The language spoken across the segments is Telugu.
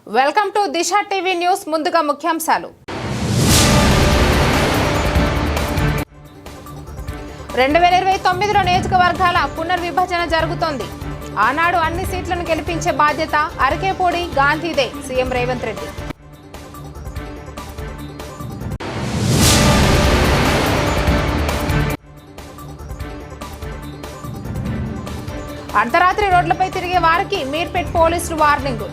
Welcome to Disha TV news. ముందుగా ముఖ్యాంశాలు. 2029లో నియోజకవర్గాల పునర్విభజన జరుగుతోంది. ఆనాడు అన్ని సీట్లను గెలిపించే బాధ్యత అరకేపూడి గాంధీదే. సీఎం రేవంత్ రెడ్డి. అర్ధరాత్రి రోడ్లపై తిరిగే వారికి మీర్పేట్ పోలీసులు వార్నింగ్.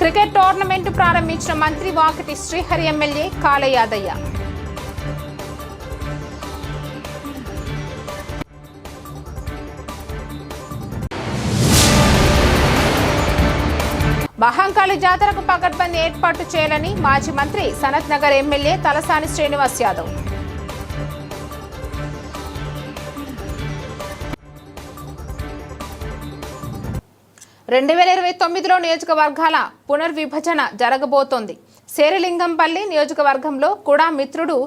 క్రికెట్ టోర్నమెంట్ ప్రారంభించిన మంత్రి వాకిటి శ్రీహరి ఎమ్మెల్యే కాళ యాదయ్య. మహంకాళి జాతరకు పకడ్బందీ ఏర్పాటు చేయాలని మాజీ మంత్రి సనత్ నగర్ ఎమ్మెల్యే తలసాని శ్రీనివాస్ యాదవ్. రెండు 2029లో నియోజకవర్గాల పునర్విభజన జరగబోతోంది. శేరిలింగంపల్లి నియోజకవర్గంలో కూడా మిత్రుడు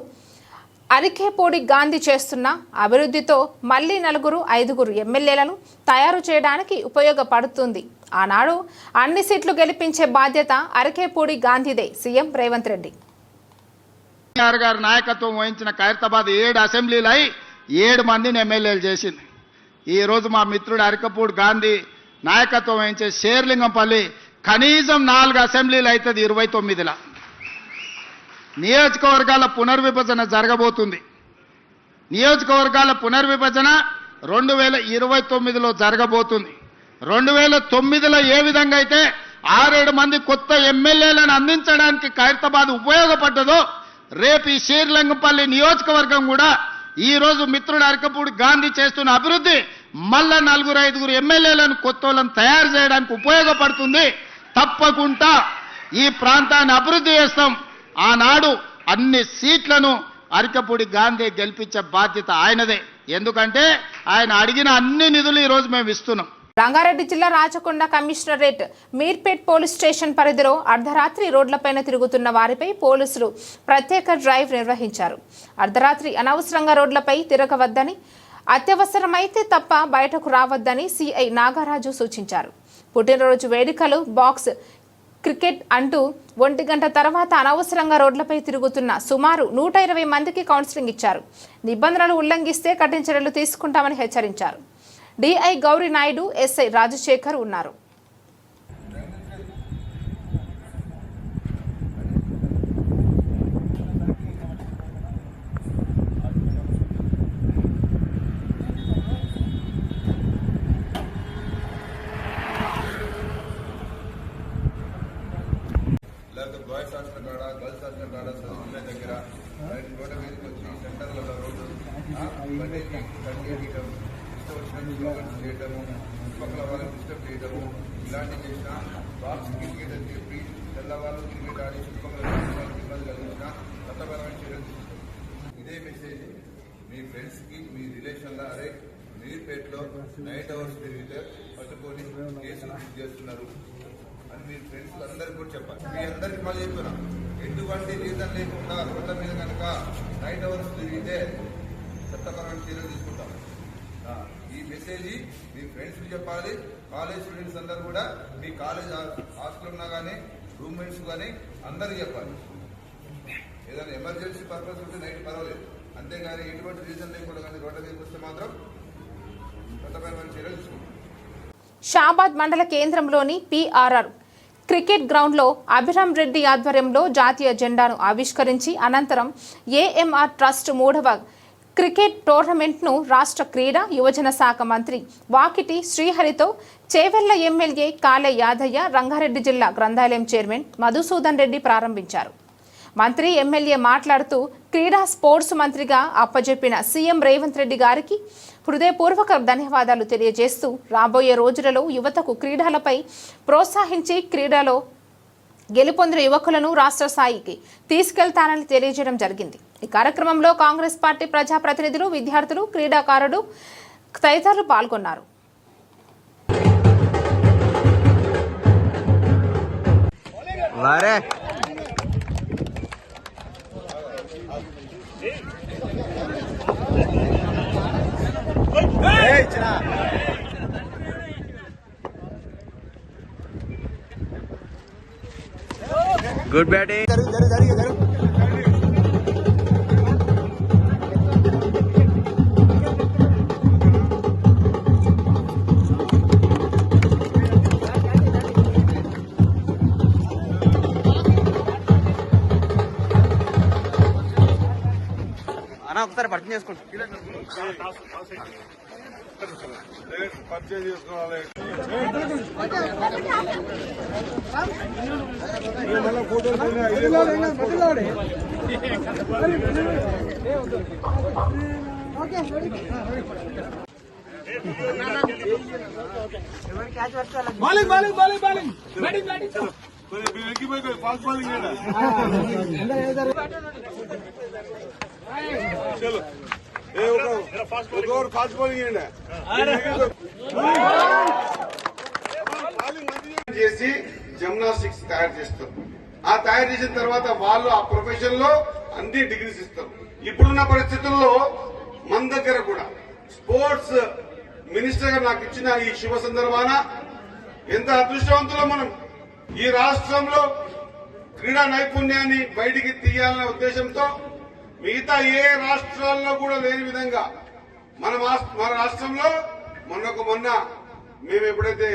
అరికేపూడి గాంధీ చేస్తున్న అభివృద్ధితో మళ్లీ 4-5 ఎమ్మెల్యేలను తయారు చేయడానికి ఉపయోగపడుతుంది. ఆనాడు అన్ని సీట్లు గెలిపించే బాధ్యత అరికేపూడి గాంధీదే. సీఎం రేవంత్ రెడ్డి. గారి నాయకత్వం వహించిన ఖైరతాబాద్ 7 అసెంబ్లీలై 7 మందిని ఎమ్మెల్యేలు చేసింది. ఈ రోజు మా మిత్రుడు అరికేపూడి గాంధీ నాయకత్వం వహించే శేర్లింగంపల్లి కనీసం 4 అసెంబ్లీలు అవుతుంది. 29ల నియోజకవర్గాల పునర్విభజన జరగబోతుంది. నియోజకవర్గాల పునర్విభజన 2029లో జరగబోతుంది. 2009లో ఏ విధంగా అయితే 6-7 మంది కొత్త ఎమ్మెల్యేలను అందించడానికి ఖైరతాబాద్ ఉపయోగపడ్డదో రేపు ఈ శేర్లింగంపల్లి నియోజకవర్గం కూడా ఈ రోజు మిత్రుడు అరికేపూడి గాంధీ చేస్తున్న అభివృద్ధి మళ్ళా 4-5 ఎమ్మెల్యేలను కొత్త వాళ్ళని తయారు చేయడానికి ఉపయోగపడుతుంది. తప్పకుండా ఈ ప్రాంతాన్ని అభివృద్ధి చేస్తాం. ఆనాడు అన్ని సీట్లను అరికేపూడి గాంధీ గెలిపించే బాధ్యత ఆయనదే. ఎందుకంటే ఆయన అడిగిన అన్ని నిధులు ఈ రోజు మేము ఇస్తున్నాం. రంగారెడ్డి జిల్లా Rachakonda commissionerate Meerpet police station పరిధిలో అర్ధరాత్రి రోడ్లపైన తిరుగుతున్న వారిపై పోలీసులు ప్రత్యేక డ్రైవ్ నిర్వహించారు. అర్ధరాత్రి అనవసరంగా రోడ్లపై తిరగవద్దని, అత్యవసరమైతే తప్ప బయటకు రావద్దని సిఐ నాగరాజు సూచించారు. పుట్టినరోజు వేడుకలు, బాక్స్ క్రికెట్ అంటూ 1 గంట తర్వాత అనవసరంగా రోడ్లపై తిరుగుతున్న సుమారు 120 మందికి కౌన్సిలింగ్ ఇచ్చారు. నిబంధనలు ఉల్లంఘిస్తే కఠిన చర్యలు తీసుకుంటామని హెచ్చరించారు. డిఐ గౌరీ నాయుడు, ఎస్ఐ రాజశేఖర్ ఉన్నారు. బాయ్స్ హాస్టల్ కాడ, గర్ల్స్ హాస్టల్ కాడ, చదువుకునే దగ్గర రోడ్ల మీదకి వచ్చి సెంటర్లలో రోడ్డు చేయటం, ఇష్టం వచ్చినట్టు స్లోగన్స్ చేయటము, చుట్టుపక్కల వాళ్ళని డిస్టర్బ్ చేయటము, ఇలాంటివి చేసిన బాక్స్ క్రికెట్ అని చెప్పి తెల్లవాళ్ళు క్రికెట్ ఆడి చుట్టుపక్కల ఇబ్బంది కలిగించిన చట్టపరమైన చర్యలు తీసుకుంటాం. ఇదే మెసేజ్ మీ ఫ్రెండ్స్కి, మీ రిలేషన్లో అరే మీర్పేటలో నైట్ అవర్స్ తిరిగితే పట్టుకొని కేసులు బుక్ చేస్తున్నారు అని మీ ఫ్రెండ్స్ అందరికీ కూడా చెప్పాలి. మీ అందరికీ మళ్ళీ చెప్తున్నా, ఎటువంటి రీజన్ లేకుండా రోడ్ల మీద కనుక నైట్ అవర్స్ తిరిగితే చట్టపరమైన చర్యలు తీసుకుంటాం. ఈ మెసేజ్ మీ ఫ్రెండ్స్కి చెప్పాలి. కాలేజ్ స్టూడెంట్స్ అందరూ కూడా మీ కాలేజ్ హాస్టల్ ఉన్నా కానీ రూమ్మేట్స్ కానీ అందరికీ చెప్పాలి. ఏదైనా ఎమర్జెన్సీ పర్పస్ ఉంటే నైట్ పర్వాలేదు, అంతేగాని ఎటువంటి రీజన్ లేకుండా కానీ రోడ్ల మీదకి వస్తే మాత్రం చట్టపరమైన చర్యలు తీసుకుంటాం. షాబాద్ మండల కేంద్రంలోని పిఆర్ఆర్ క్రికెట్ గ్రౌండ్లో అభిరామ్ రెడ్డి ఆధ్వర్యంలో జాతీయ జెండాను ఆవిష్కరించి అనంతరం ఏఎంఆర్ ట్రస్ట్ 3వ క్రికెట్ టోర్నమెంట్ను రాష్ట్ర క్రీడా యువజన శాఖ మంత్రి వాకిటి శ్రీహరితో చేవెళ్ల ఎమ్మెల్యే కాళ యాదయ్య, రంగారెడ్డి జిల్లా గ్రంథాలయం చైర్మన్ మధుసూదన్ రెడ్డి ప్రారంభించారు. మంత్రి ఎమ్మెల్యే మాట్లాడుతూ క్రీడా స్పోర్ట్స్ మంత్రిగా అప్పజెప్పిన సీఎం రేవంత్ రెడ్డి గారికి హృదయపూర్వక ధన్యవాదాలు తెలియజేస్తూ రాబోయే రోజులలో యువతకు క్రీడలపై ప్రోత్సహించి క్రీడలో గెలుపొందిన యువకులను రాష్ట్ర స్థాయికి తీసుకెళ్తానని తెలియజేయడం జరిగింది. ఈ కార్యక్రమంలో కాంగ్రెస్ పార్టీ ప్రజాప్రతినిధులు, విద్యార్థులు, క్రీడాకారులు తదితరులు పాల్గొన్నారు. Good batting. అన్న ఒకసారి పరిచయం చేసుకోండి. పరిచయం చేసుకోవాలి. ఫాస్ట్ బౌలింగ్ చలో ఫాస్ట్ బౌలింగ్ చేసి జిమ్నాస్టిక్స్ తయారు చేస్తారు. ఆ తయారు చేసిన తర్వాత వాళ్ళు ఆ ప్రొఫెషన్ లో అన్ని డిగ్రీస్ ఇస్తారు. ఇప్పుడున్న పరిస్థితుల్లో మన దగ్గర కూడా స్పోర్ట్స్ మినిస్టర్ గారు నాకు ఇచ్చిన ఈ శుభ సందర్భాన ఎంత అదృష్టవంతులో మనం ఈ రాష్ట్రంలో క్రీడా నైపుణ్యాన్ని బయటికి తీయాలనే ఉద్దేశంతో మిగతా ఏ రాష్ట్రాల్లో కూడా లేని విధంగా మన రాష్ట్రంలో మొన్న మేము ఎప్పుడైతే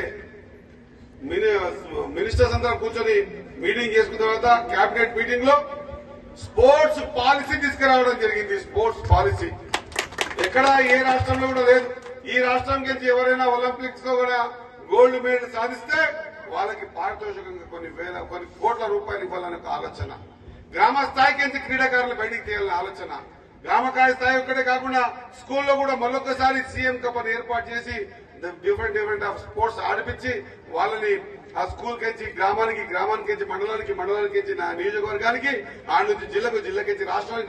మినిస్టర్స్ అందరం కూర్చొని మీటింగ్ చేసుకున్న తర్వాత కేబినెట్ మీటింగ్ లో స్పోర్ట్స్ పాలసీ తీసుకురావడం జరిగింది. స్పోర్ట్స్ పాలసీ ఎక్కడ ఏ రాష్ట్రంలో కూడా లేదు. ఈ రాష్ట్రం నుంచి ఎవరైనా ఒలింపిక్స్ లో కూడా గోల్డ్ మెడల్ సాధిస్తే వాళ్ళకి పారితోషికంగా కొన్ని కోట్ల రూపాయలు ఇవ్వాలనే ఒక ఆలోచన. గ్రామ స్థాయికి నుంచి క్రీడాకారులు బయటికి తీయాలనే ఆలోచన. గ్రామకాయ స్థాయి ఒక్కటే కాకుండా స్కూల్లో కూడా మళ్ళొక్కసారి సీఎం కప్ అని ఏర్పాటు చేసి డిఫరెంట్ ఆఫ్ స్పోర్ట్స్ ఆడిపించి వాళ్ళని ఆ స్కూల్ కించి గ్రామానికి మండలానికి నా నియోజకవర్గానికి ఆ నుంచి జిల్లాకి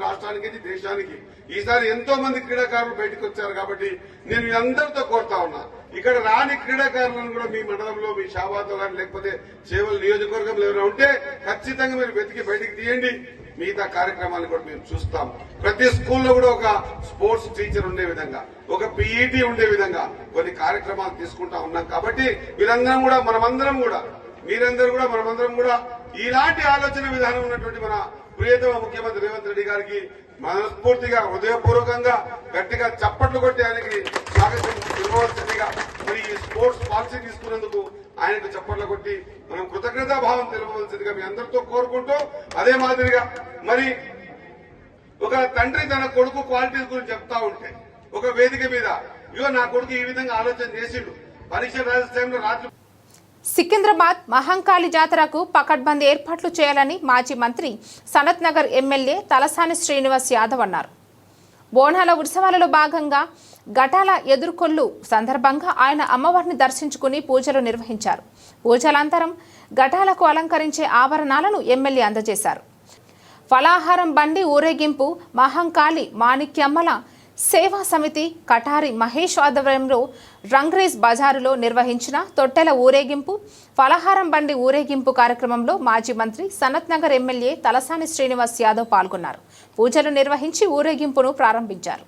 రాష్ట్రానికి దేశానికి ఈసారి ఎంతో మంది క్రీడాకారులు బయటకు వచ్చారు. కాబట్టి నేను మీ అందరితో కోరుతా ఉన్నా, ఇక్కడ రాని క్రీడాకారులను కూడా మీ మండలంలో మీ షాబాద్లో కానీ లేకపోతే చేవల నియోజకవర్గంలో ఎవరైనా ఉంటే ఖచ్చితంగా మీరు వెతికి బయటికి తీయండి. మిగతా కార్యక్రమాలను కూడా మేము చూస్తాం. ప్రతి స్కూల్లో కూడా ఒక స్పోర్ట్స్ టీచర్ ఉండే విధంగా, ఒక పీఈటీ ఉండే విధంగా కొన్ని కార్యక్రమాలు తీసుకుంటా ఉన్నాం. కాబట్టి మీరందరం కూడా మనమందరం కూడా ఇలాంటి ఆలోచన విధానం ఉన్నటువంటి మన ప్రియతమ ముఖ్యమంత్రి రేవంత్ రెడ్డి గారికి మనస్ఫూర్తిగా హృదయపూర్వకంగా గట్టిగా చప్పట్లు కొట్టి ఆయనకి స్వాగతం తెలుపవలసిందిగా, మరి ఈ స్పోర్ట్స్ పాలసీ తీసుకున్నందుకు ఆయనకు చప్పట్లు కొట్టి మనం కృతజ్ఞతాభావం తెలుపవలసిందిగా మీ అందరితో కోరుకుంటూ, అదే మాదిరిగా మరి ఒక తండ్రి తన కొడుకు క్వాలిటీస్ గురించి చెప్తా ఉంటే ఒక వేదిక మీద ఇగో నా కొడుకు ఈ విధంగా ఆలోచన చేసిండు, పరీక్ష రాసే టైంలో రాత్రి. సికింద్రాబాద్ మహంకాళి జాతరకు పకడ్బందీ ఏర్పాట్లు చేయాలని మాజీ మంత్రి సనత్ నగర్ ఎమ్మెల్యే తలసాని శ్రీనివాస్ యాదవ్ అన్నారు. బోనాల ఉత్సవాలలో భాగంగా ఘటాల ఎదుర్కొల్లు సందర్భంగా ఆయన అమ్మవారిని దర్శించుకుని పూజలు నిర్వహించారు. పూజలాంతరం ఘటాలకు అలంకరించే ఆభరణాలను ఎమ్మెల్యే అందజేశారు. ఫలాహారం బండి ఊరేగింపు మహంకాళి మాణిక్యమ్మల సేవా సమితి కటారి మహేష్ ఆధ్వర్యంలో రంగ్రేజ్ బజారులో నిర్వహించిన తొట్టెల ఊరేగింపు, ఫలహారం బండి ఊరేగింపు కార్యక్రమంలో మాజీ మంత్రి సనత్ నగర్ ఎమ్మెల్యే తలసాని శ్రీనివాస్ యాదవ్ పాల్గొన్నారు. పూజలు నిర్వహించి ఊరేగింపును ప్రారంభించారు.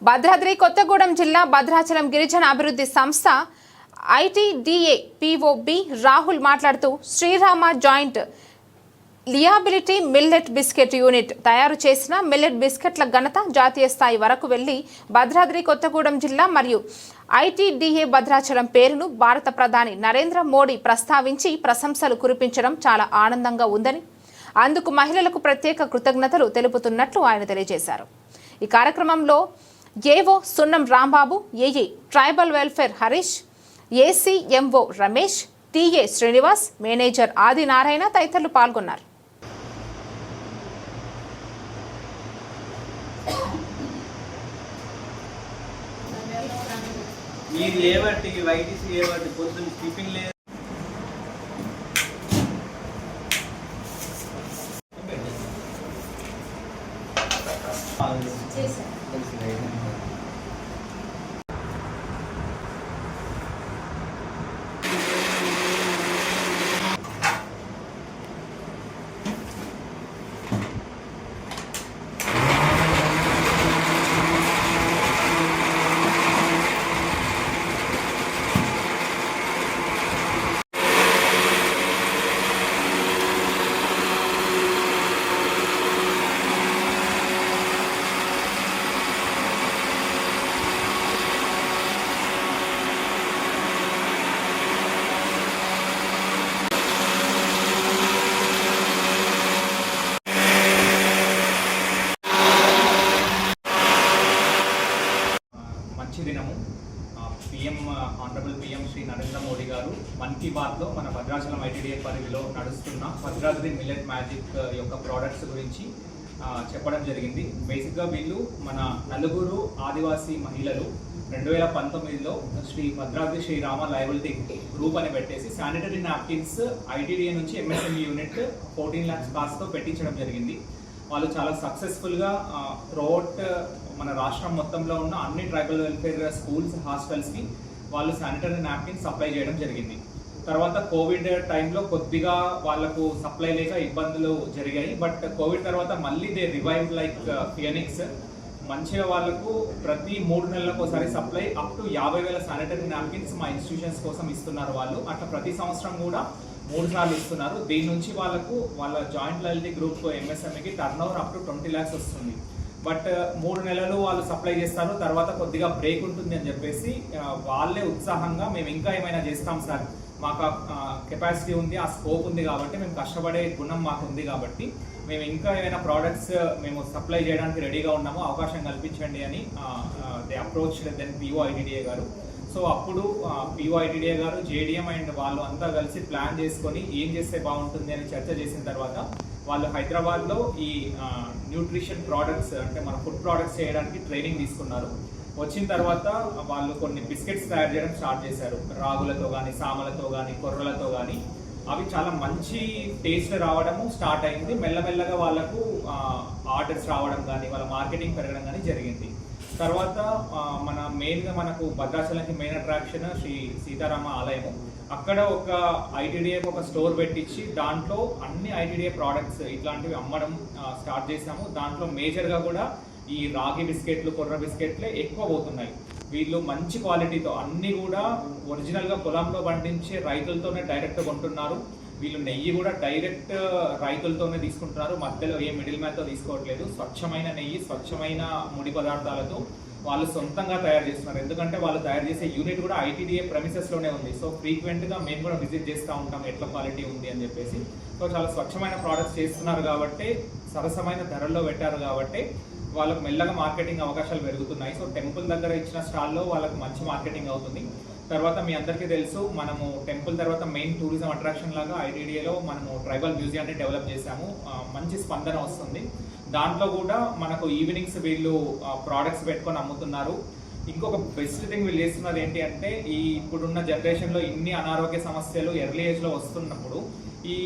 భద్రాద్రి కొత్తగూడెం జిల్లా భద్రాచలం గిరిజన అభివృద్ధి సంస్థ ఐటీడీఏ పిఓబి రాహుల్ మాట్లాడుతూ Srirama joint liability millet biscuit unit తయారు చేసిన మిల్లెట్ బిస్కెట్ల ఘనత జాతీయ స్థాయి వరకు వెళ్లి భద్రాద్రి కొత్తగూడెం జిల్లా మరియు ఐటీడీఏ భద్రాచలం పేరును భారత ప్రధాని నరేంద్ర మోడీ ప్రస్తావించి ప్రశంసలు కురిపించడం చాలా ఆనందంగా ఉందని, అందుకు మహిళలకు ప్రత్యేక కృతజ్ఞతలు తెలుపుతున్నట్లు ఆయన తెలియజేశారు. ఈ కార్యక్రమంలో ఏవో సున్నం Rambabu, AE tribal welfare Harish, ACMO Ramesh, TA Srinivas, manager Adinarayana తదితరులు పాల్గొన్నారు. ఇది ఏవాటి వైటీసీ ఏవాటి పొద్దున్న టిఫిన్ లేదు. దినము ఆనరబుల్ పిఎం శ్రీ నరేంద్ర మోడీ గారు మన్ కీ బాత్లో మన భద్రాచలం ఐటీడీఏ పరిధిలో నడుస్తున్న భద్రాద్రి మిల్లెట్ మ్యాజిక్ యొక్క ప్రోడక్ట్స్ గురించి చెప్పడం జరిగింది. బేసిక్గా వీళ్ళు మన నలుగురు ఆదివాసీ మహిళలు 2019లో శ్రీ భద్రాద్రి శ్రీరామ లయబిలిటీ గ్రూప్ అని పెట్టేసి శానిటరీ నాప్కిన్స్ ఐటీడీఏ నుంచి ఎంఎస్ఎంఈ యూనిట్ 14 lakhs కాస్ట్తో పెట్టించడం జరిగింది. వాళ్ళు చాలా సక్సెస్ఫుల్గా త్రూఅవుట్ మన రాష్ట్రం మొత్తంలో ఉన్న అన్ని ట్రైబల్ వెల్ఫేర్ స్కూల్స్, హాస్టల్స్కి వాళ్ళు శానిటరీ నాప్కిన్స్ సప్లై చేయడం జరిగింది. తర్వాత కోవిడ్ టైంలో కొద్దిగా వాళ్ళకు సప్లై లేక ఇబ్బందులు జరిగాయి. బట్ కోవిడ్ తర్వాత మళ్ళీ దే రివైవ్ లైక్ ఫియనిక్స్. మంచిగా వాళ్ళకు ప్రతి 3 నెలలకు ఒకసారి supply up to 50,000 sanitary napkins మా ఇన్స్టిట్యూషన్స్ కోసం ఇస్తున్నారు వాళ్ళు. అట్లా ప్రతి సంవత్సరం కూడా 3 సార్లు ఇస్తున్నారు. దీని నుంచి వాళ్ళకు వాళ్ళ జాయింట్ లయబిలిటీ గ్రూప్ ఎంఎస్ఎంఈకి turnover up to 20 lakhs వస్తుంది. బట్ 3 నెలలు వాళ్ళు సప్లై చేస్తారు, తర్వాత కొద్దిగా బ్రేక్ ఉంటుంది అని చెప్పేసి వాళ్ళే ఉత్సాహంగా మేము ఇంకా ఏమైనా చేస్తాం సార్, మాకు కెపాసిటీ ఉంది, ఆ స్కోప్ ఉంది కాబట్టి, మేము కష్టపడే గుణం మాకు ఉంది కాబట్టి మేము ఇంకా ఏమైనా ప్రోడక్ట్స్ మేము సప్లై చేయడానికి రెడీగా ఉన్నాము, అవకాశం కల్పించండి అని దే అప్రోచ్ దెన్ పిఓఐటీడీఏ గారు. సో అప్పుడు పిఓఐటీడీఏ గారు, జేడీఎం అండ్ వాళ్ళు అంతా కలిసి ప్లాన్ చేసుకొని ఏం చేస్తే బాగుంటుంది అని చర్చ చేసిన తర్వాత వాళ్ళు హైదరాబాద్లో ఈ న్యూట్రిషన్ ప్రోడక్ట్స్ అంటే మన ఫుడ్ ప్రోడక్ట్స్ చేయడానికి ట్రైనింగ్ తీసుకున్నారు. వచ్చిన తర్వాత వాళ్ళు కొన్ని బిస్కెట్స్ తయారు చేయడం స్టార్ట్ చేశారు. రాగులతో కానీ, సామలతో కానీ, కొర్రలతో కానీ. అవి చాలా మంచి టేస్ట్ రావడము స్టార్ట్ అయింది. మెల్లమెల్లగా వాళ్ళకు ఆర్డర్స్ రావడం కానీ, వాళ్ళ మార్కెటింగ్ పెరగడం కానీ జరిగింది. తర్వాత మన మెయిన్గా మనకు భద్రాచలంకి మెయిన్ అట్రాక్షన్ శ్రీ సీతారామ ఆలయము. అక్కడ ఒక ఐటీడీఏకి ఒక స్టోర్ పెట్టించి దాంట్లో అన్ని ఐటీడీఏ ప్రోడక్ట్స్ ఇట్లాంటివి అమ్మడం స్టార్ట్ చేసాము. దాంట్లో మేజర్గా కూడా ఈ రాగి బిస్కెట్లు, కొర్ర బిస్కెట్లే ఎక్కువ పోతున్నాయి. వీళ్ళు మంచి క్వాలిటీతో అన్నీ కూడా ఒరిజినల్గా పొలంలో పండించే రైతులతోనే డైరెక్ట్ కొంటున్నారు. వీళ్ళు నెయ్యి కూడా డైరెక్ట్ రైతులతోనే తీసుకుంటున్నారు, మధ్యలో ఏ మిడిల్ మ్యాన్తో తీసుకోవట్లేదు. స్వచ్ఛమైన నెయ్యి, స్వచ్ఛమైన ముడి పదార్థాలతో వాళ్ళు సొంతంగా తయారు చేస్తున్నారు. ఎందుకంటే వాళ్ళు తయారు చేసే యూనిట్ కూడా ఐటీడీఏ ప్రెమిసెస్లోనే ఉంది. సో ఫ్రీక్వెంట్గా మేము కూడా విజిట్ చేస్తూ ఉంటాం ఎట్లా క్వాలిటీ ఉంది అని చెప్పేసి. సో చాలా స్వచ్ఛమైన ప్రోడక్ట్స్ చేస్తున్నారు కాబట్టి, సరసమైన ధరల్లో పెట్టారు కాబట్టి వాళ్ళకు మెల్లగా మార్కెటింగ్ అవకాశాలు పెరుగుతున్నాయి. సో టెంపుల్ దగ్గర ఇచ్చిన స్టాల్లో వాళ్ళకు మంచి మార్కెటింగ్ అవుతుంది. తర్వాత మీ అందరికీ తెలుసు, మనము టెంపుల్ తర్వాత మెయిన్ టూరిజం అట్రాక్షన్ లాగా ఐటీడీఏలో మనము ట్రైబల్ మ్యూజియాన్ని డెవలప్ చేశాము. మంచి స్పందన వస్తుంది. దాంట్లో కూడా మనకు ఈవినింగ్స్ వీళ్ళు ప్రోడక్ట్స్ పెట్టుకొని అమ్ముతున్నారు. ఇంకొక బెస్ట్ థింగ్ వీళ్ళు చేస్తున్నది ఏంటి అంటే, ఈ ఇప్పుడున్న జనరేషన్లో ఇన్ని అనారోగ్య సమస్యలు ఎర్లీ ఏజ్లో వస్తున్నప్పుడు ఈ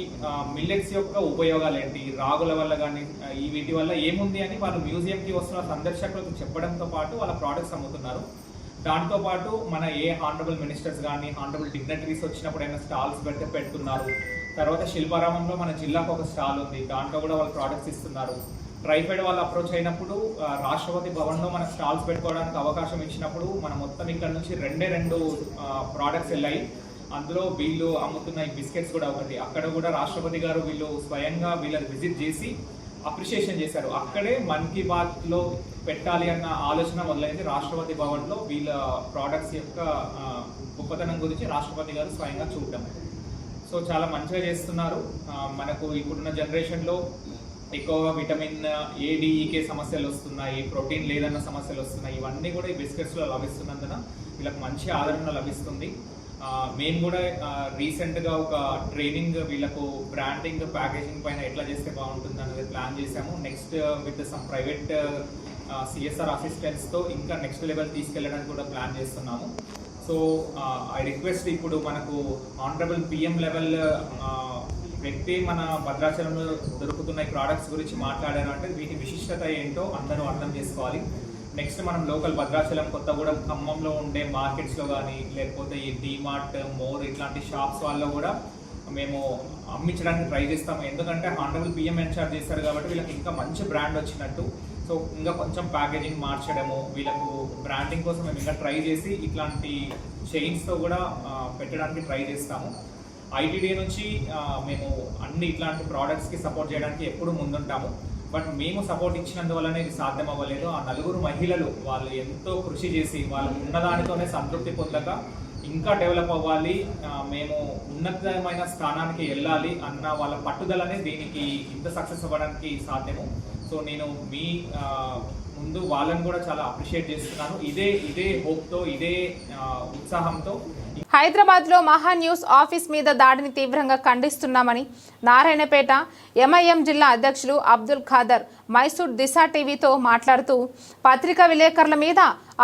మిల్లెట్స్ యొక్క ఉపయోగాలు ఏంటి, రాగుల వల్ల కానీ ఈ వీటి వల్ల ఏముంది అని వాళ్ళు మ్యూజియంకి వస్తున్న సందర్శకులకు చెప్పడంతో పాటు వాళ్ళ ప్రోడక్ట్స్ అమ్ముతున్నారు. దాంతోపాటు మన ఏ హానరబుల్ మినిస్టర్స్ కానీ, హానరబుల్ డిగ్నటరీస్ వచ్చినప్పుడైనా స్టాల్స్ పెట్టుకున్నారు. తర్వాత శిల్పారామంలో మన జిల్లాకు ఒక స్టాల్ ఉంది, దాంట్లో కూడా వాళ్ళు ప్రోడక్ట్స్ ఇస్తున్నారు. ట్రైఫెడ్ వాళ్ళు అప్రోచ్ అయినప్పుడు రాష్ట్రపతి భవన్లో మనకు స్టాల్స్ పెట్టుకోవడానికి అవకాశం ఇచ్చినప్పుడు మనం మొత్తం ఇక్కడ నుంచి రెండు ప్రోడక్ట్స్ వెళ్ళాయి. అందులో వీళ్ళు అమ్ముతున్న ఈ బిస్కెట్స్ కూడా ఒకటి. అక్కడ కూడా రాష్ట్రపతి గారు వీళ్ళు స్వయంగా వీళ్ళని విజిట్ చేసి అప్రిషియేషన్ చేశారు. అక్కడే మన్ కీ బాత్లో పెట్టాలి అన్న ఆలోచన మొదలైంది. రాష్ట్రపతి భవన్లో వీళ్ళ ప్రోడక్ట్స్ యొక్క గొప్పతనం గురించి రాష్ట్రపతి గారు స్వయంగా చూడటం. సో చాలా మంచిగా చేస్తున్నారు. మనకు ఇప్పుడున్న జనరేషన్లో ఎక్కువగా విటమిన్ ADEK సమస్యలు వస్తున్నాయి, ప్రోటీన్ లేదన్న సమస్యలు వస్తున్నాయి. ఇవన్నీ కూడా ఈ బిస్కెట్స్లో లభిస్తున్నందున వీళ్ళకి మంచి ఆదరణ లభిస్తుంది. మేము కూడా రీసెంట్గా ఒక ట్రైనింగ్ వీళ్ళకు బ్రాండింగ్ ప్యాకేజింగ్ పైన ఎట్లా చేస్తే బాగుంటుంది అనేది ప్లాన్ చేశాము. Next with some private CSR అసిస్టెంట్స్తో ఇంకా నెక్స్ట్ లెవెల్ తీసుకెళ్ళడానికి కూడా ప్లాన్ చేస్తున్నాము. సో ఐ రిక్వెస్ట్, ఇప్పుడు మనకు ఆనరబుల్ PM లెవెల్ వ్యక్తి మన భద్రాచలంలో దొరుకుతున్న ఈ ప్రోడక్ట్స్ గురించి మాట్లాడారు అంటే వీటి విశిష్టత ఏంటో అందరూ అర్థం చేసుకోవాలి. నెక్స్ట్ మనం లోకల్ భద్రాచలం, కొత్తగూడెం, ఖమ్మంలో ఉండే మార్కెట్స్లో కానీ లేకపోతే ఈ డీమార్ట్, మోర్ ఇట్లాంటి షాప్స్ వాళ్ళలో కూడా మేము అమ్మించడానికి ట్రై చేస్తాము. ఎందుకంటే ఆనరబుల్ PM ఇన్ఛార్జ్ చేస్తారు కాబట్టి వీళ్ళకి ఇంకా మంచి బ్రాండ్ వచ్చినట్టు. సో ఇంకా కొంచెం ప్యాకేజింగ్ మార్చడము, వీళ్ళకు బ్రాండింగ్ కోసం మేము ఇంకా ట్రై చేసి ఇట్లాంటి చైన్స్తో కూడా పెట్టడానికి ట్రై చేస్తాము. ITDA నుంచి మేము అన్ని ఇట్లాంటి ప్రోడక్ట్స్కి సపోర్ట్ చేయడానికి ఎప్పుడు ముందుంటాము. బట్ మేము సపోర్ట్ ఇచ్చినందువల్లనే ఇది సాధ్యం అవ్వలేదు. ఆ 4 మహిళలు వాళ్ళు ఎంతో కృషి చేసి వాళ్ళకు ఉన్నదానితోనే సంతృప్తి పొందక ఇంకా డెవలప్ అవ్వాలి, మేము ఉన్నతమైన స్థానానికి వెళ్ళాలి అన్న వాళ్ళ పట్టుదలనే దీనికి ఇంత సక్సెస్ అవ్వడానికి సాధ్యము. సో నేను మీ ముందు వాళ్ళని కూడా చాలా అప్రిషియేట్ చేస్తున్నాను. ఇదే హోప్తో, ఇదే ఉత్సాహంతో హైదరాబాద్లో మహా న్యూస్ ఆఫీస్ మీద దాడిని తీవ్రంగా ఖండిస్తున్నామని నారాయణపేట MIM జిల్లా అధ్యక్షులు అబ్దుల్ ఖాదర్ మైసూర్ దిశ టీవీతో మాట్లాడుతూ పత్రికా విలేకరుల మీద,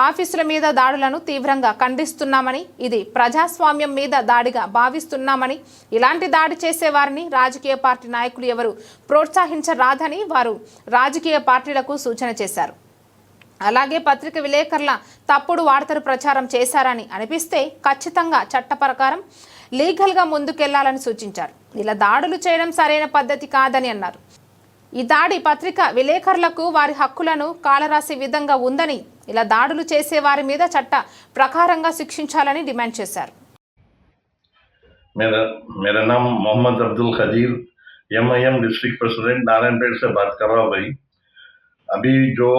ఆఫీసుల మీద దాడులను తీవ్రంగా ఖండిస్తున్నామని, ఇది ప్రజాస్వామ్యం మీద దాడిగా భావిస్తున్నామని, ఇలాంటి దాడి చేసేవారిని రాజకీయ పార్టీ నాయకులు ఎవరు ప్రోత్సహించరాదని వారు రాజకీయ పార్టీలకు సూచన చేశారు. అలాగే పత్రిక విలేకరుల తప్పుడు వార్తలు ప్రచారం చేశారని అనిపిస్తే ఖచ్చితంగా చట్ట ప్రకారం లీగల్గా ముందుకెళ్లాలని సూచించారు. ఇలా దాడులు చేయడం సరైన పద్ధతి కాదని అన్నారు. ఈ దాడి పత్రిక విలేకరులకు వారి హక్కులను కాలరాసే విధంగా ఉందని, ఇలా దాడులు చేసే వారి మీద చట్ట ప్రకారంగా శిక్షించాలని డిమాండ్ చేశారు. मेरा नाम Mohammed Abdul Khadeer, MIM district president Narayanpet से बात कर रहा हूँ भाई। अभी जो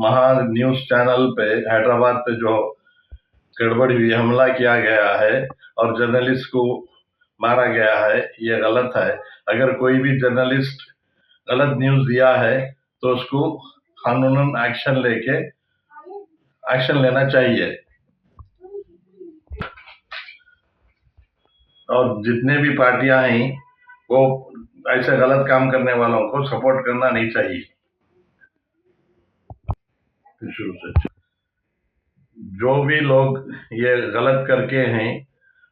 महा न्यूज चैनल पे हैदराबाद पे जो गड़बड़ी हुई, हमला किया गया है और जर्नलिस्ट को मारा गया है, ये गलत है। अगर कोई भी जर्नलिस्ट गलत न्यूज दिया है तो उसको कानूनन एक्शन लेना चाहिए। और जितने भी पार्टियां हैं वो ऐसे गलत काम करने वालों को सपोर्ट करना नहीं चाहिए। शुरू से जो भी लोग ये गलत करके हैं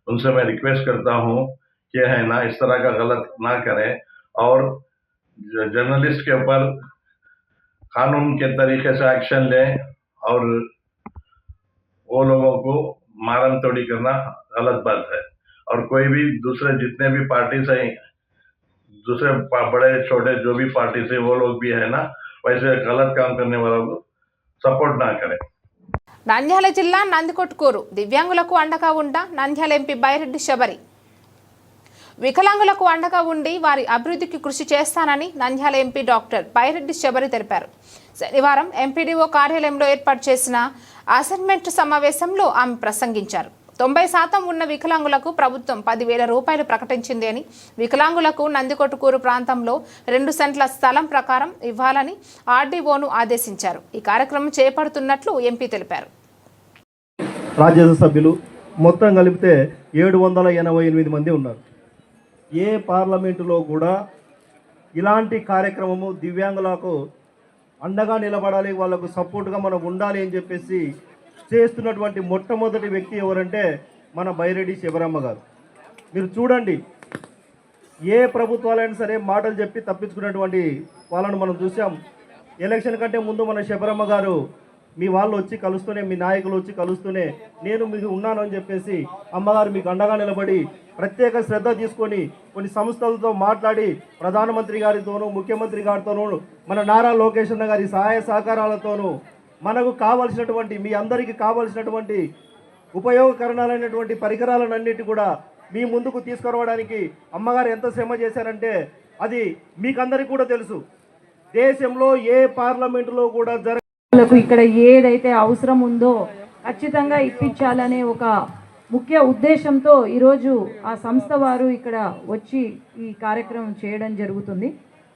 उनसे मैं रिक्वेस्ट करता हूँ कि है ना, इस तरह का गलत ना करें और जर्नलिस्ट के ऊपर कानून के तरीके से एक्शन लें और वो लोगों को मारन तोड़ी करना गलत बात है। और कोई भी दूसरे जितने भी पार्टी से, दूसरे बड़े छोटे जो भी पार्टी से वो लोग भी है ना, वैसे गलत काम करने वालों को సపోర్ట్ నా కరే. నంద్యాల జిల్లా నందికొట్కూరు దివ్యాంగులకు అండగా ఉండ నంద్యాల MP బైరెడ్డి శబరి. వికలాంగులకు అండగా ఉండి వారి అభివృద్ధికి కృషి చేస్తానని నంద్యాల MP డాక్టర్ బైరెడ్డి శబరి తెలిపారు. శనివారం MPDO కార్యాలయంలో ఏర్పాటు చేసిన అసైన్మెంట్ సమావేశంలో ఆమె ప్రసంగించారు. 90% ఉన్న వికలాంగులకు ప్రభుత్వం 10,000 రూపాయలు ప్రకటించింది అని, వికలాంగులకు నందికొట్కూరు ప్రాంతంలో 2 సెంట్ల స్థలం ప్రకారం ఇవ్వాలని RDOను ఆదేశించారు. ఈ కార్యక్రమం చేపడుతున్నట్లు MP తెలిపారు. రాజ్యసభ సభ్యులు మొత్తం కలిపితే 788 మంది ఉన్నారు. ఏ పార్లమెంటులో కూడా ఇలాంటి కార్యక్రమము దివ్యాంగులకు అండగా నిలబడాలి, వాళ్ళకు సపోర్ట్గా మనం ఉండాలి అని చెప్పేసి చేస్తున్నటువంటి మొట్టమొదటి వ్యక్తి ఎవరంటే మన బైరెడ్డి శబరమ్మ గారు. మీరు చూడండి, ఏ ప్రభుత్వాలైనా సరే మాటలు చెప్పి తప్పించుకున్నటువంటి వాళ్ళను మనం చూసాం. ఎలక్షన్ కంటే ముందు మన శబరమ్మ గారు మీ వాళ్ళు వచ్చి కలుస్తూనే, మీ నాయకులు వచ్చి కలుస్తూనే నేను మీకు ఉన్నాను అని చెప్పేసి అమ్మగారు మీకు అండగా నిలబడి ప్రత్యేక శ్రద్ధ తీసుకొని కొన్ని సంస్థలతో మాట్లాడి ప్రధానమంత్రి గారితోనూ ముఖ్యమంత్రి గారితోనూ మన నారా లోకేష్ అన్న గారి సహాయ సహకారాలతోనూ మనకు కావలసినటువంటి మీ అందరికీ కావలసినటువంటి ఉపయోగకరణాలైనటువంటి పరికరాలన్నిటి కూడా మీ ముందుకు తీసుకురావడానికి అమ్మగారు ఎంత శ్రమ చేశారంటే అది మీకందరికీ కూడా తెలుసు. దేశంలో ఏ పార్లమెంటులో కూడా ఇక్కడ ఏదైతే అవసరం ఉందో ఖచ్చితంగా ఇప్పించాలనే ఒక ముఖ్య ఉద్దేశంతో ఈరోజు ఆ సంస్థ వారు ఇక్కడ వచ్చి ఈ కార్యక్రమం చేయడం జరుగుతుంది.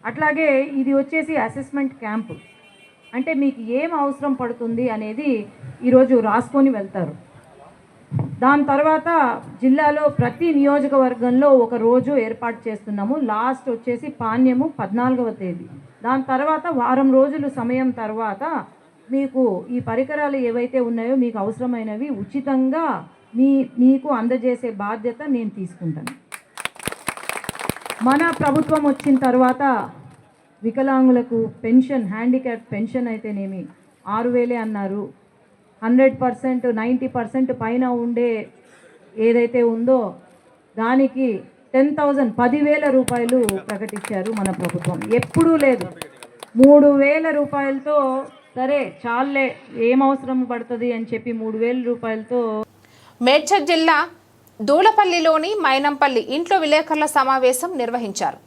అట్లాగే ఇది వచ్చేసి అసెస్మెంట్ క్యాంపు, అంటే మీకు ఏం అవసరం పడుతుంది అనేది ఈరోజు రాసుకొని వెళ్తారు. దాని తర్వాత జిల్లాలో ప్రతి నియోజకవర్గంలో ఒక రోజు ఏర్పాటు చేస్తున్నాము. లాస్ట్ వచ్చేసి పాణ్యము 14వ తేదీ. దాని తర్వాత వారం రోజులు సమయం తర్వాత మీకు ఈ పరికరాలు ఏవైతే ఉన్నాయో మీకు అవసరమైనవి ఉచితంగా మీకు అందజేసే బాధ్యత నేను తీసుకుంటాను. మన ప్రభుత్వం వచ్చిన తర్వాత వికలాంగులకు పెన్షన్, హ్యాండిక్యాప్ పెన్షన్ అయితేనేమి 6,000 అన్నారు. 100% 90% పైన ఉండే ఏదైతే ఉందో దానికి 10,000 రూపాయలు ప్రకటించారు మన ప్రభుత్వం. ఎప్పుడూ లేదు. 3,000 రూపాయలతో సరే చాలే ఏం అవసరం పడుతుంది అని చెప్పి 3,000 రూపాయలతో మేడ్చల్ జిల్లా దూలపల్లిలోని మైనంపల్లి ఇంట్లో విలేకరుల సమావేశం నిర్వహించారు.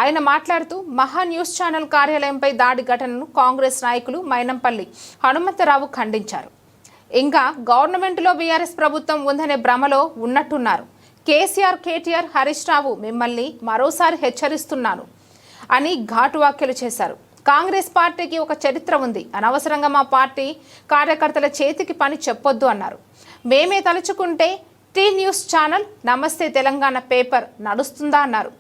ఆయన మాట్లాడుతూ మహా న్యూస్ ఛానల్ కార్యాలయంపై దాడి ఘటనను కాంగ్రెస్ నాయకులు మైనంపల్లి హనుమంతరావు ఖండించారు. ఇంకా గవర్నమెంట్లో బీఆర్ఎస్ ప్రభుత్వం ఉందనే భ్రమలో ఉన్నట్టున్నారు. కేసీఆర్, కేటీఆర్, హరీష్ రావు మిమ్మల్ని మరోసారి హెచ్చరిస్తున్నాను అని ఘాటు వ్యాఖ్యలు చేశారు. కాంగ్రెస్ పార్టీకి ఒక చరిత్ర ఉంది. అనవసరంగా మా పార్టీ కార్యకర్తల చేతికి పని చెప్పొద్దు అన్నారు. మేమే తలుచుకుంటే టీ న్యూస్ ఛానల్, నమస్తే తెలంగాణ పేపర్ నడుస్తుందా అన్నారు.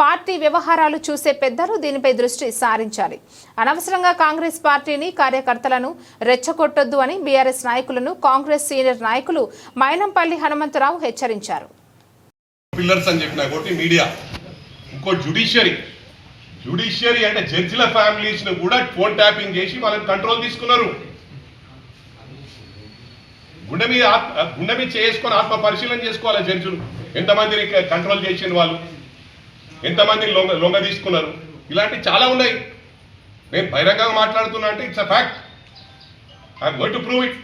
పార్టీ వ్యవహారాలు చూసే పెద్దలు దీనిపై దృష్టి సారించాలి. అనవసరంగా కాంగ్రెస్ పార్టీని, కార్యకర్తలను రెచ్చగొట్టొద్దు అని బీఆర్ఎస్ నాయకులను కాంగ్రెస్ సీనియర్ నాయకులు మైనంపల్లి హనుమంతరావు హెచ్చరించారు. పిల్లర్స్ అని చెప్పిన ఒకటి మీడియా, ఇంకో జ్యుడిషియరీ అంటే జడ్జిల ఫ్యామిలీస్ ను కూడా ఫోన్ ట్యాపింగ్ చేసి వాళ్ళని కంట్రోల్ తీసుకున్నారు. గుండె మీద చేసుకొని ఆత్మ పరిశీలన చేసుకోవాలి జడ్జిలు. ఎంతమందిని కంట్రోల్ చేసిన వాళ్ళు, ఎంతమందిని లొంగ తీసుకున్నారు, ఇలాంటివి చాలా ఉన్నాయి. నేను బహిరంగంగా మాట్లాడుతున్నా అంటే it's a fact. I'm going to prove it.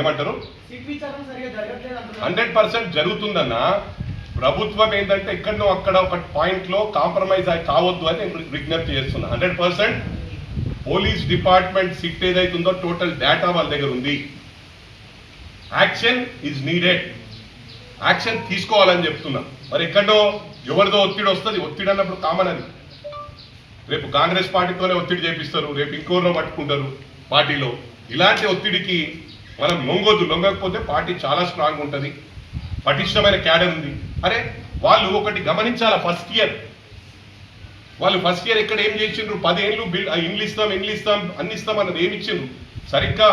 ఏమంటారు? 100% జరుగుతుందన్న. ప్రభుత్వం ఏంటంటే ఎక్కడనో అక్కడ ఒక పాయింట్లో కాంప్రమైజ్ కావద్దు అని నేను విజ్ఞప్తి చేస్తున్నా. 100% పోలీస్ డిపార్ట్మెంట్ సిట్ ఏదైతుందో టోటల్ డేటా వాళ్ళ దగ్గర ఉంది. Action is needed. యాక్షన్ తీసుకోవాలని చెప్తున్నా. మరి ఎక్కడో ఎవరిదో ఒత్తిడి వస్తుంది. ఒత్తిడి అన్నప్పుడు కామన్ అది. రేపు కాంగ్రెస్ పార్టీతోనే ఒత్తిడి చేపిస్తారు, రేపు ఇంకోరిలో పట్టుకుంటారు పార్టీలో. ఇలాంటి ఒత్తిడికి మనం లొంగకపోతే పార్టీ చాలా స్ట్రాంగ్ ఉంటుంది, పటిష్టమైన క్యాడర్ ఉంది. అరే వాళ్ళు ఒకటి గమనించాలా, ఫస్ట్ ఇయర్ ఎక్కడ ఏం చేసిండ్రు? 10 ఏళ్ళు ఇండ్లు ఇస్తాం అన్ని ఇస్తాం అన్నది ఏమి ఇచ్చిండ్రు? సరిగ్గా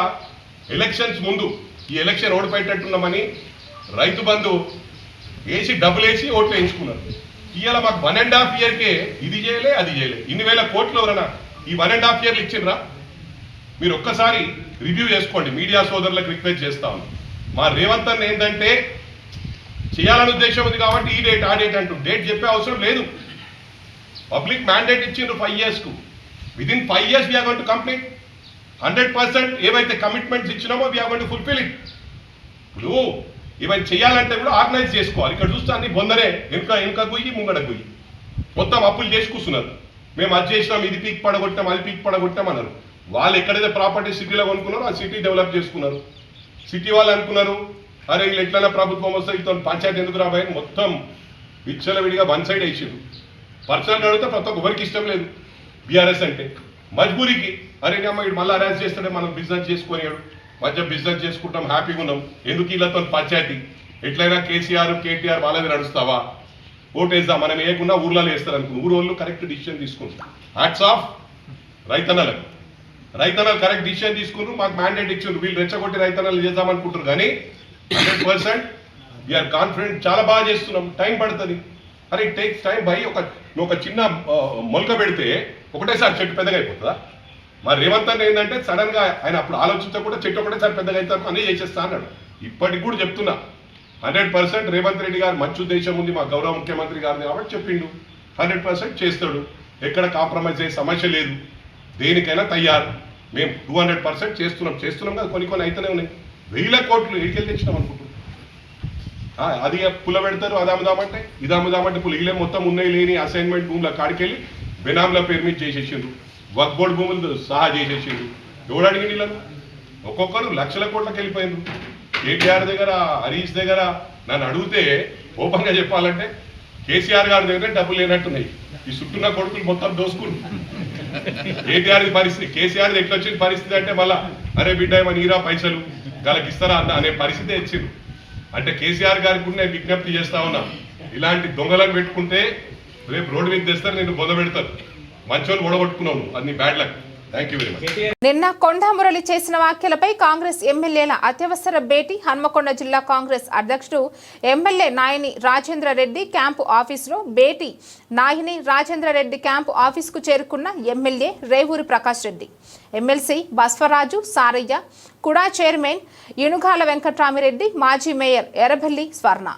ఎలక్షన్స్ ముందు ఈ ఎలక్షన్ ఓడిపోయేటట్టున్నామని రైతు బంధు వేసి డబ్బులు వేసి ఓట్లు వేయించుకున్నారు. ఇవాళ మాకు 1.5 ఇయర్కే ఇది చేయలే అది చేయలే. ఇన్ని వేల కోట్లు ఎవరన్నా ఈ 1.5 ఇయర్లు ఇచ్చిండ్రా? మీరు ఒక్కసారి రివ్యూ చేసుకోండి. మీడియా సోదరులకు రిక్వెస్ట్ చేస్తా ఉన్నాం. మా రేవంత్ అన్న ఏంటంటే చేయాలని ఉద్దేశం ఉంది కాబట్టి ఈ డేట్ ఆ డేట్ అంటూ డేట్ చెప్పే అవసరం లేదు. పబ్లిక్ మ్యాండేట్ ఇచ్చిండ్రు 5 yearsకు. Within 5 years we're going to complete. 100% ఏవైతే కమిట్మెంట్స్ ఇచ్చినామో we're going to fulfil it. ఇప్పుడు ఇవన్నీ చేయాలంటే కూడా ఆర్గనైజ్ చేసుకోవాలి. ఇక్కడ చూస్తే అన్ని బొందరే, వెనుక గుయ్యి ముంగడ గుయ్యి, మొత్తం అప్పులు చేసి కూర్చున్నారు. మేము అది చేసినాం, ఇది పీక్ పడగొట్టాం, అది పీక్ పడగొట్టాం అన్నారు. వాళ్ళు ఎక్కడైతే ప్రాపర్టీ సిటీలో కొనుక్కున్నారో ఆ సిటీ డెవలప్ చేసుకున్నారు. సిటీ వాళ్ళు అనుకున్నారు అరే వీళ్ళు ఎట్లైనా ప్రభుత్వం వస్తే ఇతను పంచాయతీ ఎందుకు రాబోయే మొత్తం విచ్చలవిడిగా వన్ సైడ్ వేసారు. పర్సనల్ అడిగితే ప్రతి ఒక్కరికి ఇష్టం లేదు బీఆర్ఎస్ అంటే. మజ్బూరికి అరే అమ్మ ఇటు మళ్ళీ అరేంజ్ చేస్తాడే మనం బిజినెస్ చేసుకునేవాడు, మధ్య బిజినెస్ చేసుకుంటాం, హ్యాపీగా ఉన్నాం, ఎందుకు వీళ్ళతో పంచాయతీ? ఎట్లయినా కేసీఆర్ కేటీఆర్ వాళ్ళది నడుస్తావా, ఓటేద్దాం, మనం వేయకుండా ఊర్లలో వేస్తారు అనుకుని ఊరోళ్ళు కరెక్ట్ డిసిషన్ తీసుకుంటారు. హ్యాట్స్ ఆఫ్ రైతన్నలకు. రైతన్నలు కరెక్ట్ డిసిషన్ తీసుకున్నారు, మాకు మ్యాండేట్ ఇచ్చారు. వీళ్ళు రెచ్చగొట్టి రైతన్నలు చేద్దామనుకుంటారు. కానీ 100% వీఆర్ కాన్ఫిడెంట్, చాలా బాగా చేస్తున్నాం. టైం పడుతుంది. అరే ఇట్ టేక్స్ టైం బై. ఒక చిన్న మొలక పెడితే ఒకటేసారి చెట్టు పెద్దగా అయిపోతుందా? మరి రేవంత్ అన్న ఏంటంటే సడన్గా ఆయన అప్పుడు ఆలోచించకుండా చెట్టు ఒకటేసారి పెద్దగా అవుతాను అన్నీ చేసేస్తా అన్నాడు. ఇప్పటికి కూడా చెప్తున్నా 100% రేవంత్ రెడ్డి గారు మంచి ఉద్దేశం ఉంది మా గౌరవ ముఖ్యమంత్రి గారిని కాబట్టి చెప్పిండు 100% చేస్తాడు. ఎక్కడ కాంప్రమైజ్ అయ్యే సమస్య లేదు. దేనికైనా తయారు. మేము 200% చేస్తున్నాం కదా. కొన్ని అయితేనే ఉన్నాయి. 1000 కోట్లు ఎడికెళ్ళి తెచ్చినాం అనుకుంటున్నాం. అది పుల్ల పెడతారు, అది అమ్ముదామంటే ఇది అమ్ముదామంటే పుల్ల ఇలే మొత్తం ఉన్నాయి లేని అసైన్మెంట్ భూముల కాడికెళ్ళి బెనాంల పేరు మీద చేసేసిండ్రు. వక్ బోర్డు భూములు సహా చేసేసిండ్రు. ఎవడు అడిగి నీళ్ళను? ఒక్కొక్కరు లక్షల కోట్లకు వెళ్ళిపోయిండ్రు. కేటీఆర్ దగ్గర, హరీష్ దగ్గర నన్ను అడిగితే ఓపెన్గా చెప్పాలంటే కేసీఆర్ గారి దగ్గర డబ్బులు లేనట్టున్నాయి. ఈ చుట్టూన్న కొడుకులు మొత్తం దోసుకుని కేటీఆర్ పరిస్థితి, కేసీఆర్ ఎట్లా వచ్చిన పరిస్థితి అంటే మళ్ళా అరే బిడ్డ ఏమో నీరా పైసలు వాళ్ళకి ఇస్తారా అనే పరిస్థితి వచ్చింది. అంటే కేసీఆర్ గారికి కూడా నేను విజ్ఞప్తి చేస్తా ఉన్నా, ఇలాంటి దొంగలను పెట్టుకుంటే రేపు రోడ్డు మీద తెస్తారు, నేను బొంద పెడతారు. మంచోళ్ళు ఓడగొట్టుకున్నావు, అది నీ bad luck. Thank you very much. నిన్న కొండా మురళి చేసిన వ్యాఖ్యలపై కాంగ్రెస్ ఎమ్మెల్యేల అత్యవసర భేటీ హన్మకొండ జిల్లా కాంగ్రెస్ అధ్యక్షుడు ఎమ్మెల్యే నాయని రాజేంద్ర రెడ్డి క్యాంపు ఆఫీసులో భేటీ. నాయని రాజేంద్ర రెడ్డి క్యాంపు ఆఫీసుకు చేరుకున్న ఎమ్మెల్యే రేవూరి ప్రకాష్ రెడ్డి, ఎమ్మెల్సీ బస్వరాజు సారయ్య, కుడా చైర్మన్ ఇనుగాల వెంకట్రామిరెడ్డి, మాజీ మేయర్ ఎర్రబెల్లి స్వర్ణ.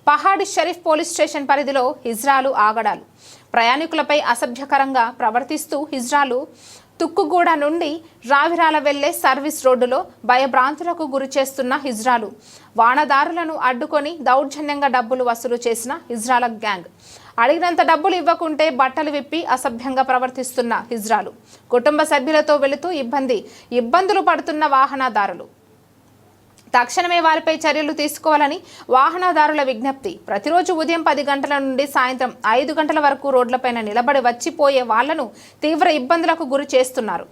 పహాడి షరీఫ్ పోలీస్ స్టేషన్ పరిధిలో హిజ్రాలు ఆగడాలు. ప్రయాణికులపై అసభ్యకరంగా ప్రవర్తిస్తూ హిజ్రాలు తుక్కుగూడ నుండి రావిరాల వెళ్లే సర్వీస్ రోడ్డులో భయభ్రాంతులకు గురి చేస్తున్న హిజ్రాలు, వాహనదారులను అడ్డుకొని దౌర్జన్యంగా డబ్బులు వసూలు చేసిన హిజ్రాల గ్యాంగ్. అడిగినంత డబ్బులు ఇవ్వకుంటే బట్టలు విప్పి అసభ్యంగా ప్రవర్తిస్తున్న హిజ్రాలు, కుటుంబ సభ్యులతో వెళుతూ ఇబ్బందులు పడుతున్న వాహనదారులు. తక్షణమే వారిపై చర్యలు తీసుకోవాలని వాహనదారుల విజ్ఞప్తి. ప్రతిరోజు ఉదయం 10 గంటల నుండి సాయంత్రం 5 గంటల వరకు రోడ్లపైన నిలబడి వచ్చిపోయే వాళ్లను తీవ్ర ఇబ్బందులకు గురి చేస్తున్నారు.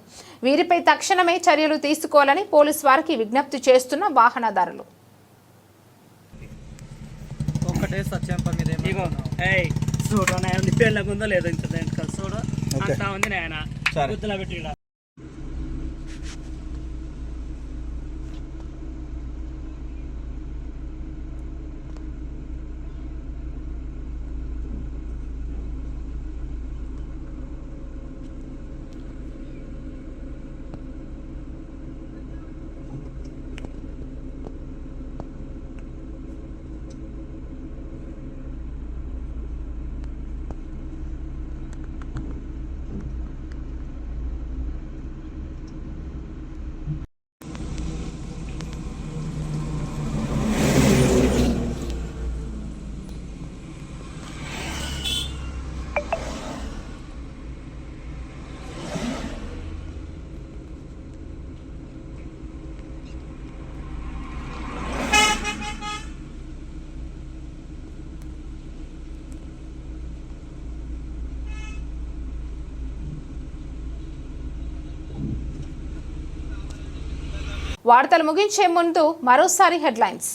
వీరిపై తక్షణమే చర్యలు తీసుకోవాలని పోలీసు వారికి విజ్ఞప్తి చేస్తున్న వాహనదారులు. వార్తలు ముగించే ముందు మరోసారి హెడ్లైన్స్.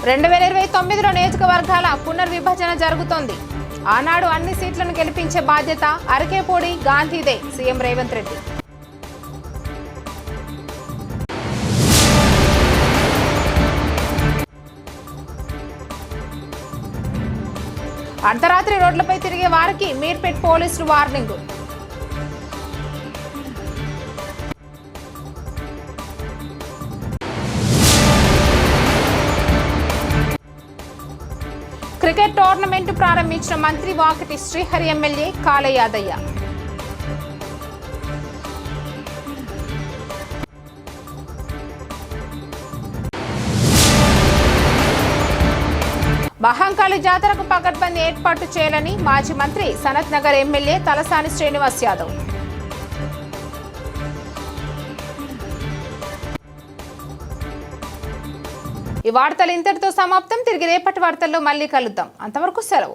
2029లో నియోజకవర్గాల పునర్విభజన జరుగుతోంది. ఆనాడు అన్ని సీట్లను గెలిపించే బాధ్యత అరకేపూడి గాంధీదే, సీఎం రేవంత్ రెడ్డి. అర్ధరాత్రి రోడ్లపై తిరిగే వారికి మీర్పేట్ పోలీసులు వార్నింగ్. క్రికెట్ టోర్నమెంట్ ప్రారంభించిన మంత్రి వాకటి శ్రీహరి, ఎమ్మెల్యే కాళ యాదయ్య. మహంకాళి జాతరకు పకడ్బందీ ఏర్పాటు చేయాలని మాజీ మంత్రి సనత్ నగర్ ఎమ్మెల్యే తలసాని శ్రీనివాస్ యాదవ్. ఈ వార్తలు ఇంతటితో సమాప్తం. తిరిగి రేపటి వార్తల్లో మళ్ళీ కలుద్దాం. అంతవరకు సెలవు.